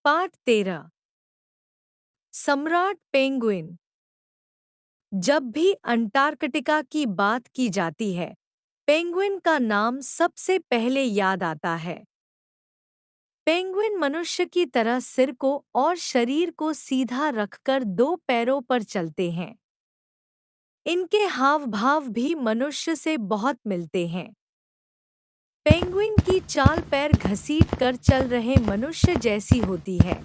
पाठ 13। सम्राट पेंगुइन। जब भी अंटार्कटिका की बात की जाती है, पेंगुइन का नाम सबसे पहले याद आता है। पेंगुइन मनुष्य की तरह सिर को और शरीर को सीधा रखकर दो पैरों पर चलते हैं। इनके हाव भाव भी मनुष्य से बहुत मिलते हैं। पेंगुइन की चाल पैर घसीट कर चल रहे मनुष्य जैसी होती है।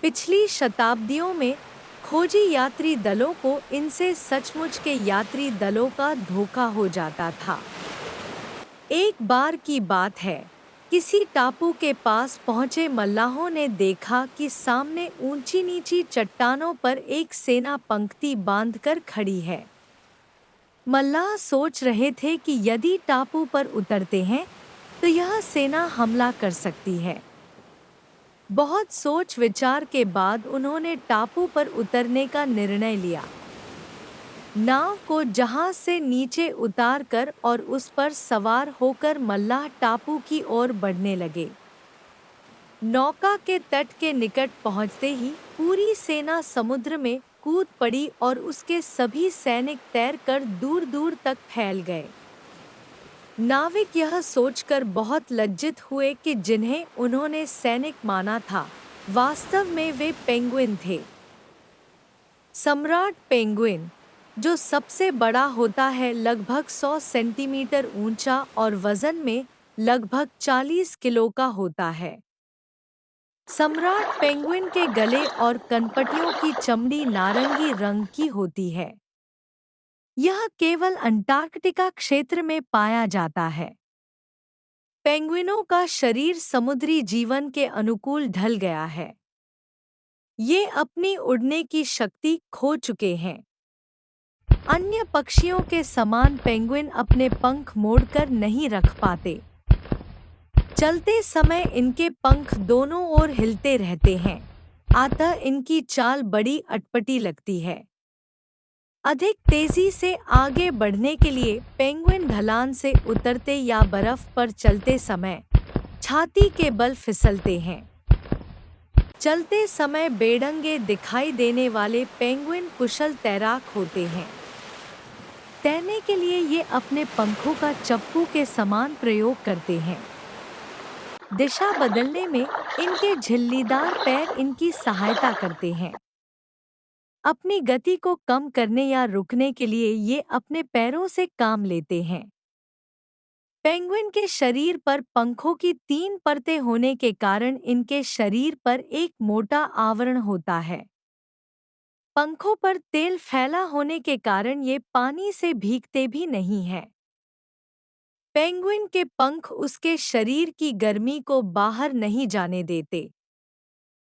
पिछली शताब्दियों में खोजी यात्री दलों को इनसे सचमुच के यात्री दलों का धोखा हो जाता था। एक बार की बात है, किसी टापू के पास पहुंचे मल्लाहों ने देखा कि सामने ऊंची नीची चट्टानों पर एक सेना पंक्ति बांधकर खड़ी है। मल्लाह सोच रहे थे कि यदि टापू पर उतरते हैं तो यह सेना हमला कर सकती है। बहुत सोच विचार के बाद उन्होंने टापू पर उतरने का निर्णय लिया। नाव को जहाज से नीचे उतारकर और उस पर सवार होकर मल्लाह टापू की ओर बढ़ने लगे। नौका के तट के निकट पहुंचते ही पूरी सेना समुद्र में कूद पड़ी और उसके सभी सैनिक तैरकर दूर दूर तक फैल गए। नाविक यह सोचकर बहुत लज्जित हुए कि जिन्हें उन्होंने सैनिक माना था, वास्तव में वे पेंगुइन थे। सम्राट पेंगुइन, जो सबसे बड़ा होता है, लगभग 100 सेंटीमीटर ऊंचा और वजन में लगभग 40 किलो का होता है। सम्राट पेंगुइन के गले और कनपटियों की चमड़ी नारंगी रंग की होती है। यह केवल अंटार्कटिका क्षेत्र में पाया जाता है। पेंगुइनों का शरीर समुद्री जीवन के अनुकूल ढल गया है। ये अपनी उड़ने की शक्ति खो चुके हैं। अन्य पक्षियों के समान पेंगुइन अपने पंख मोड़कर नहीं रख पाते। चलते समय इनके पंख दोनों ओर हिलते रहते हैं, अतः इनकी चाल बड़ी अटपटी लगती है। अधिक तेजी से आगे बढ़ने के लिए पेंगुइन ढलान से उतरते या बर्फ पर चलते समय छाती के बल फिसलते हैं। चलते समय बेढंगे दिखाई देने वाले पेंगुइन कुशल तैराक होते हैं। तैरने के लिए ये अपने पंखों का चप्पू के समान प्रयोग करते हैं। दिशा बदलने में इनके झिल्लीदार पैर इनकी सहायता करते हैं। अपनी गति को कम करने या रुकने के लिए ये अपने पैरों से काम लेते हैं। पेंगुइन के शरीर पर पंखों की 3 परतें होने के कारण इनके शरीर पर एक मोटा आवरण होता है। पंखों पर तेल फैला होने के कारण ये पानी से भीगते भी नहीं हैं। पेंगुइन के पंख उसके शरीर की गर्मी को बाहर नहीं जाने देते।